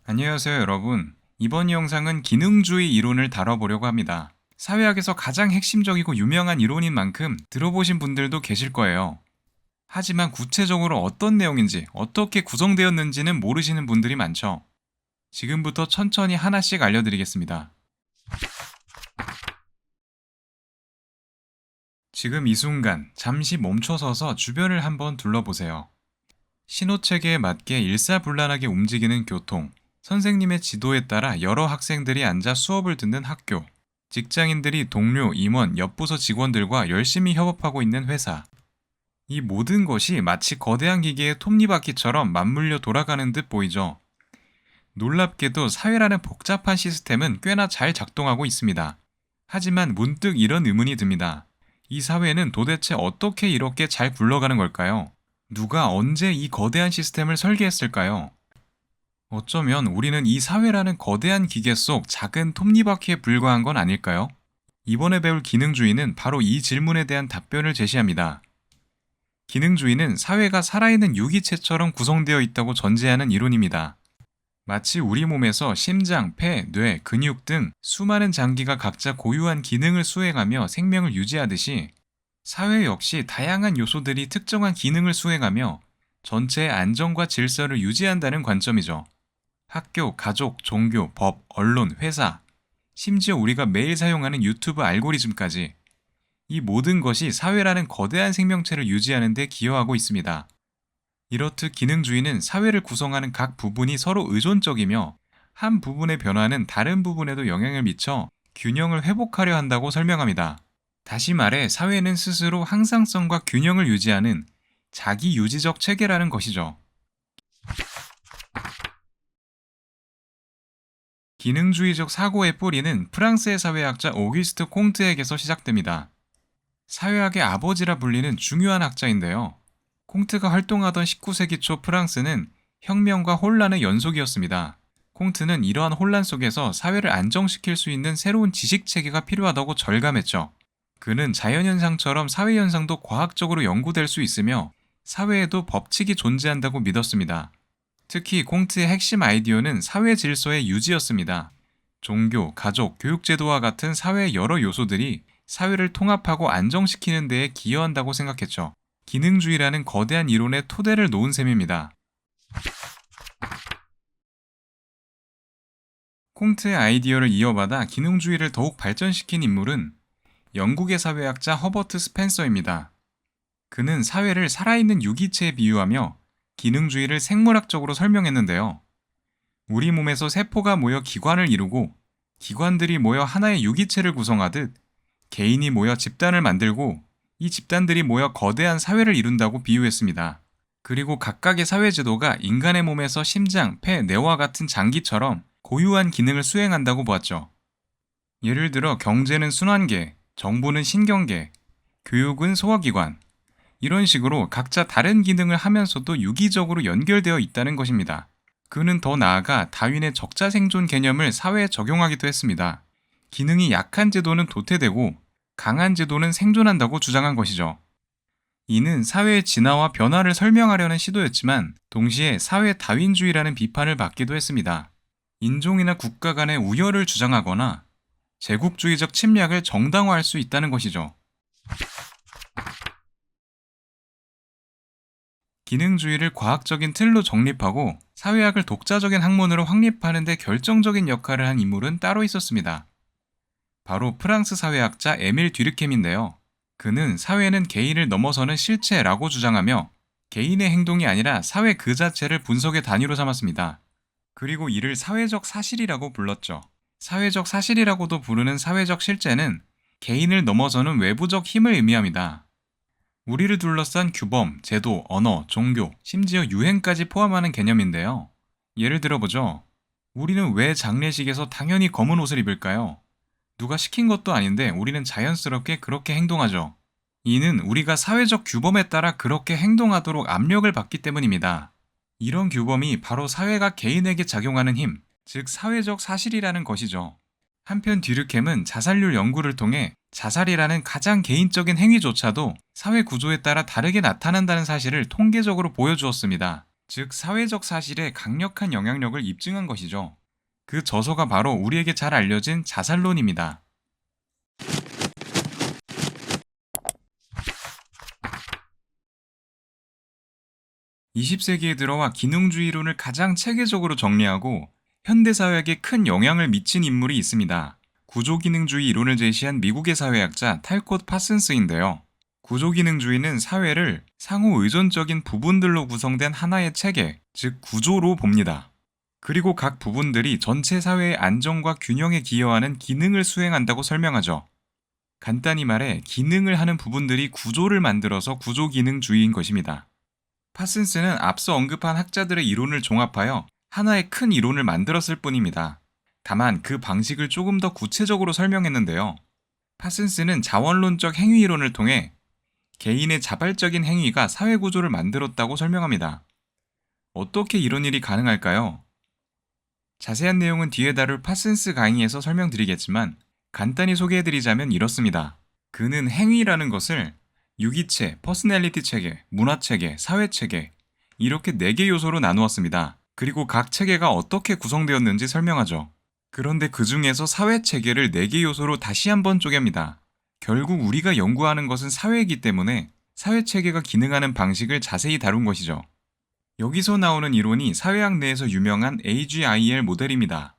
안녕하세요, 여러분. 이번 영상은 기능주의 이론을 다뤄보려고 합니다. 사회학에서 가장 핵심적이고 유명한 이론인 만큼 들어보신 분들도 계실 거예요. 하지만 구체적으로 어떤 내용인지, 어떻게 구성되었는지는 모르시는 분들이 많죠. 지금부터 천천히 하나씩 알려드리겠습니다. 지금 이 순간 잠시 멈춰서서 주변을 한번 둘러보세요. 신호체계에 맞게 일사불란하게 움직이는 교통, 선생님의 지도에 따라 여러 학생들이 앉아 수업을 듣는 학교, 직장인들이 동료, 임원, 옆부서 직원들과 열심히 협업하고 있는 회사. 이 모든 것이 마치 거대한 기계의 톱니바퀴처럼 맞물려 돌아가는 듯 보이죠. 놀랍게도 사회라는 복잡한 시스템은 꽤나 잘 작동하고 있습니다. 하지만 문득 이런 의문이 듭니다. 이 사회는 도대체 어떻게 이렇게 잘 굴러가는 걸까요? 누가 언제 이 거대한 시스템을 설계했을까요? 어쩌면 우리는 이 사회라는 거대한 기계 속 작은 톱니바퀴에 불과한 건 아닐까요? 이번에 배울 기능주의는 바로 이 질문에 대한 답변을 제시합니다. 기능주의는 사회가 살아있는 유기체처럼 구성되어 있다고 전제하는 이론입니다. 마치 우리 몸에서 심장, 폐, 뇌, 근육 등 수많은 장기가 각자 고유한 기능을 수행하며 생명을 유지하듯이 사회 역시 다양한 요소들이 특정한 기능을 수행하며 전체의 안정과 질서를 유지한다는 관점이죠. 학교, 가족, 종교, 법, 언론, 회사, 심지어 우리가 매일 사용하는 유튜브 알고리즘까지 이 모든 것이 사회라는 거대한 생명체를 유지하는 데 기여하고 있습니다. 이렇듯 기능주의는 사회를 구성하는 각 부분이 서로 의존적이며 한 부분의 변화는 다른 부분에도 영향을 미쳐 균형을 회복하려 한다고 설명합니다. 다시 말해 사회는 스스로 항상성과 균형을 유지하는 자기 유지적 체계라는 것이죠. 기능주의적 사고의 뿌리는 프랑스의 사회학자 오기스트 콩트에게서 시작됩니다. 사회학의 아버지라 불리는 중요한 학자인데요. 콩트가 활동하던 19세기 초 프랑스는 혁명과 혼란의 연속이었습니다. 콩트는 이러한 혼란 속에서 사회를 안정시킬 수 있는 새로운 지식 체계가 필요하다고 절감했죠. 그는 자연현상처럼 사회현상도 과학적으로 연구될 수 있으며 사회에도 법칙이 존재한다고 믿었습니다. 특히 콩트의 핵심 아이디어는 사회 질서의 유지였습니다. 종교, 가족, 교육제도와 같은 사회의 여러 요소들이 사회를 통합하고 안정시키는 데에 기여한다고 생각했죠. 기능주의라는 거대한 이론의 토대를 놓은 셈입니다. 콩트의 아이디어를 이어받아 기능주의를 더욱 발전시킨 인물은 영국의 사회학자 허버트 스펜서입니다. 그는 사회를 살아있는 유기체에 비유하며 기능주의를 생물학적으로 설명했는데요. 우리 몸에서 세포가 모여 기관을 이루고 기관들이 모여 하나의 유기체를 구성하듯 개인이 모여 집단을 만들고 이 집단들이 모여 거대한 사회를 이룬다고 비유했습니다. 그리고 각각의 사회제도가 인간의 몸에서 심장, 폐, 뇌와 같은 장기처럼 고유한 기능을 수행한다고 보았죠. 예를 들어 경제는 순환계, 정부는 신경계, 교육은 소화기관, 이런 식으로 각자 다른 기능을 하면서도 유기적으로 연결되어 있다는 것입니다. 그는 더 나아가 다윈의 적자생존 개념을 사회에 적용하기도 했습니다. 기능이 약한 제도는 도태되고 강한 제도는 생존한다고 주장한 것이죠. 이는 사회의 진화와 변화를 설명하려는 시도였지만 동시에 사회 다윈주의라는 비판을 받기도 했습니다. 인종이나 국가 간의 우열을 주장하거나 제국주의적 침략을 정당화할 수 있다는 것이죠. 기능주의를 과학적인 틀로 정립하고 사회학을 독자적인 학문으로 확립하는 데 결정적인 역할을 한 인물은 따로 있었습니다. 바로 프랑스 사회학자 에밀 뒤르켐인데요. 그는 사회는 개인을 넘어서는 실체라고 주장하며 개인의 행동이 아니라 사회 그 자체를 분석의 단위로 삼았습니다. 그리고 이를 사회적 사실이라고 불렀죠. 사회적 사실이라고도 부르는 사회적 실제는 개인을 넘어서는 외부적 힘을 의미합니다. 우리를 둘러싼 규범, 제도, 언어, 종교, 심지어 유행까지 포함하는 개념인데요. 예를 들어보죠. 우리는 왜 장례식에서 당연히 검은 옷을 입을까요? 누가 시킨 것도 아닌데 우리는 자연스럽게 그렇게 행동하죠. 이는 우리가 사회적 규범에 따라 그렇게 행동하도록 압력을 받기 때문입니다. 이런 규범이 바로 사회가 개인에게 작용하는 힘, 즉 사회적 사실이라는 것이죠. 한편 뒤르켐은 자살률 연구를 통해 자살이라는 가장 개인적인 행위조차도 사회 구조에 따라 다르게 나타난다는 사실을 통계적으로 보여주었습니다. 즉 사회적 사실에 강력한 영향력을 입증한 것이죠. 그 저서가 바로 우리에게 잘 알려진 자살론입니다. 20세기에 들어와 기능주의론을 가장 체계적으로 정리하고 현대사회에 큰 영향을 미친 인물이 있습니다. 구조기능주의 이론을 제시한 미국의 사회학자 탈콧 파슨스인데요. 구조기능주의는 사회를 상호 의존적인 부분들로 구성된 하나의 체계, 즉 구조로 봅니다. 그리고 각 부분들이 전체 사회의 안정과 균형에 기여하는 기능을 수행한다고 설명하죠. 간단히 말해 기능을 하는 부분들이 구조를 만들어서 구조기능주의인 것입니다. 파슨스는 앞서 언급한 학자들의 이론을 종합하여 하나의 큰 이론을 만들었을 뿐입니다. 다만 그 방식을 조금 더 구체적으로 설명했는데요. 파슨스는 자원론적 행위 이론을 통해 개인의 자발적인 행위가 사회 구조를 만들었다고 설명합니다. 어떻게 이런 일이 가능할까요? 자세한 내용은 뒤에 다룰 파슨스 강의에서 설명드리겠지만 간단히 소개해드리자면 이렇습니다. 그는 행위라는 것을 유기체, 퍼스널리티 체계, 문화 체계, 사회 체계 이렇게 4개 요소로 나누었습니다. 그리고 각 체계가 어떻게 구성되었는지 설명하죠. 그런데 그 중에서 사회 체계를 4개 요소로 다시 한번 쪼갭니다. 결국 우리가 연구하는 것은 사회이기 때문에 사회 체계가 기능하는 방식을 자세히 다룬 것이죠. 여기서 나오는 이론이 사회학 내에서 유명한 AGIL 모델입니다.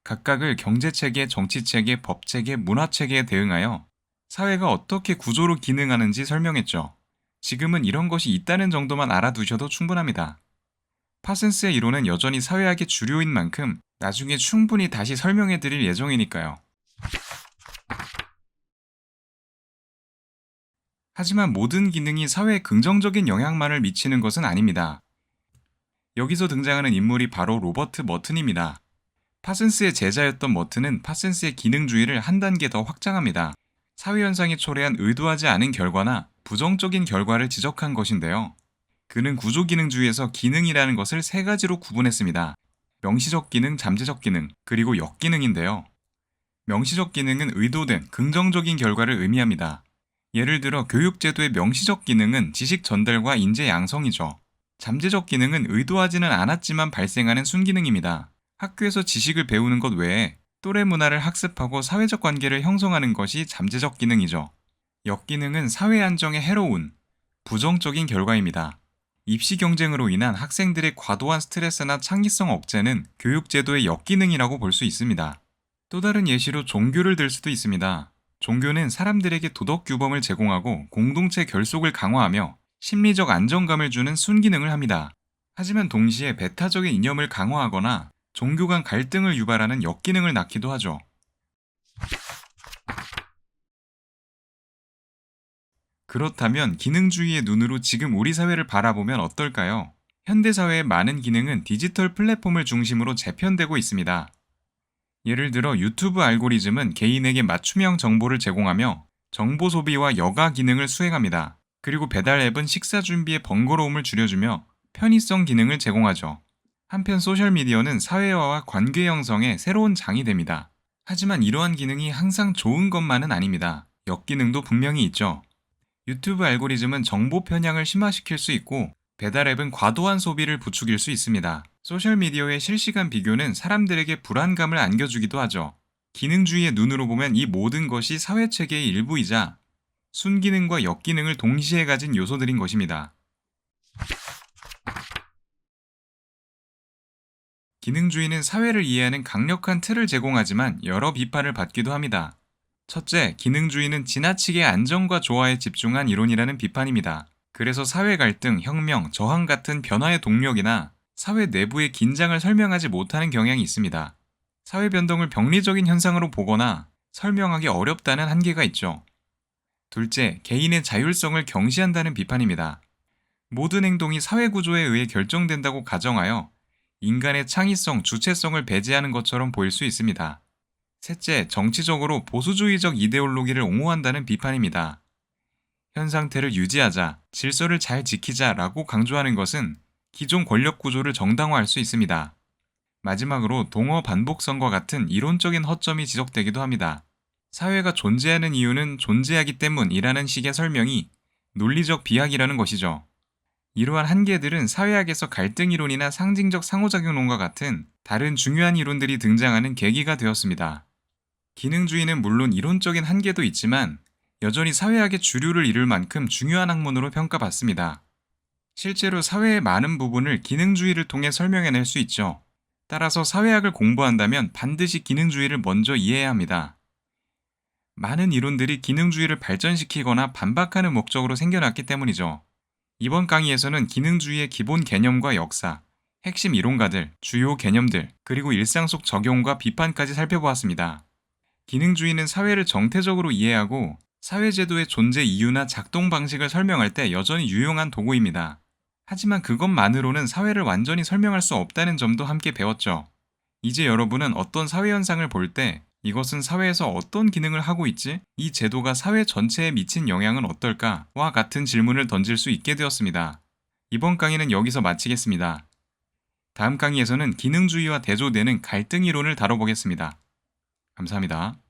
각각을 경제체계, 정치체계, 법체계, 문화체계에 대응하여 사회가 어떻게 구조로 기능하는지 설명했죠. 지금은 이런 것이 있다는 정도만 알아두셔도 충분합니다. 파슨스의 이론은 여전히 사회학의 주류인 만큼 나중에 충분히 다시 설명해 드릴 예정이니까요. 하지만 모든 기능이 사회에 긍정적인 영향만을 미치는 것은 아닙니다. 여기서 등장하는 인물이 바로 로버트 머튼입니다. 파슨스의 제자였던 머튼은 파슨스의 기능주의를 한 단계 더 확장합니다. 사회현상이 초래한 의도하지 않은 결과나 부정적인 결과를 지적한 것인데요. 그는 구조기능주의에서 기능이라는 것을 3가지로 구분했습니다. 명시적 기능, 잠재적 기능, 그리고 역기능인데요. 명시적 기능은 의도된 긍정적인 결과를 의미합니다. 예를 들어 교육제도의 명시적 기능은 지식 전달과 인재 양성이죠. 잠재적 기능은 의도하지는 않았지만 발생하는 순기능입니다. 학교에서 지식을 배우는 것 외에 또래 문화를 학습하고 사회적 관계를 형성하는 것이 잠재적 기능이죠. 역기능은 사회 안정에 해로운 부정적인 결과입니다. 입시 경쟁으로 인한 학생들의 과도한 스트레스나 창의성 억제는 교육제도의 역기능이라고 볼 수 있습니다. 또 다른 예시로 종교를 들 수도 있습니다. 종교는 사람들에게 도덕 규범을 제공하고 공동체 결속을 강화하며 심리적 안정감을 주는 순기능을 합니다. 하지만 동시에 배타적인 이념을 강화하거나 종교 간 갈등을 유발하는 역기능을 낳기도 하죠. 그렇다면 기능주의의 눈으로 지금 우리 사회를 바라보면 어떨까요? 현대사회의 많은 기능은 디지털 플랫폼을 중심으로 재편되고 있습니다. 예를 들어 유튜브 알고리즘은 개인에게 맞춤형 정보를 제공하며 정보 소비와 여가 기능을 수행합니다. 그리고 배달 앱은 식사 준비의 번거로움을 줄여주며 편의성 기능을 제공하죠. 한편 소셜미디어는 사회화와 관계 형성에 새로운 장이 됩니다. 하지만 이러한 기능이 항상 좋은 것만은 아닙니다. 역기능도 분명히 있죠. 유튜브 알고리즘은 정보 편향을 심화시킬 수 있고 배달앱은 과도한 소비를 부추길 수 있습니다. 소셜미디어의 실시간 비교는 사람들에게 불안감을 안겨주기도 하죠. 기능주의의 눈으로 보면 이 모든 것이 사회체계의 일부이자 순기능과 역기능을 동시에 가진 요소들인 것입니다. 기능주의는 사회를 이해하는 강력한 틀을 제공하지만 여러 비판을 받기도 합니다. 첫째, 기능주의는 지나치게 안정과 조화에 집중한 이론이라는 비판입니다. 그래서 사회 갈등, 혁명, 저항 같은 변화의 동력이나 사회 내부의 긴장을 설명하지 못하는 경향이 있습니다. 사회 변동을 병리적인 현상으로 보거나 설명하기 어렵다는 한계가 있죠. 둘째, 개인의 자율성을 경시한다는 비판입니다. 모든 행동이 사회 구조에 의해 결정된다고 가정하여 인간의 창의성, 주체성을 배제하는 것처럼 보일 수 있습니다. 셋째, 정치적으로 보수주의적 이데올로기를 옹호한다는 비판입니다. 현 상태를 유지하자, 질서를 잘 지키자라고 강조하는 것은 기존 권력 구조를 정당화할 수 있습니다. 마지막으로 동어 반복성과 같은 이론적인 허점이 지적되기도 합니다. 사회가 존재하는 이유는 존재하기 때문이라는 식의 설명이 논리적 비약이라는 것이죠. 이러한 한계들은 사회학에서 갈등 이론이나 상징적 상호작용론과 같은 다른 중요한 이론들이 등장하는 계기가 되었습니다. 기능주의는 물론 이론적인 한계도 있지만 여전히 사회학의 주류를 이룰 만큼 중요한 학문으로 평가받습니다. 실제로 사회의 많은 부분을 기능주의를 통해 설명해낼 수 있죠. 따라서 사회학을 공부한다면 반드시 기능주의를 먼저 이해해야 합니다. 많은 이론들이 기능주의를 발전시키거나 반박하는 목적으로 생겨났기 때문이죠. 이번 강의에서는 기능주의의 기본 개념과 역사, 핵심 이론가들, 주요 개념들, 그리고 일상 속 적용과 비판까지 살펴보았습니다. 기능주의는 사회를 정태적으로 이해하고 사회제도의 존재 이유나 작동 방식을 설명할 때 여전히 유용한 도구입니다. 하지만 그것만으로는 사회를 완전히 설명할 수 없다는 점도 함께 배웠죠. 이제 여러분은 어떤 사회 현상을 볼 때 이것은 사회에서 어떤 기능을 하고 있지? 이 제도가 사회 전체에 미친 영향은 어떨까? 와 같은 질문을 던질 수 있게 되었습니다. 이번 강의는 여기서 마치겠습니다. 다음 강의에서는 기능주의와 대조되는 갈등 이론을 다뤄보겠습니다. 감사합니다.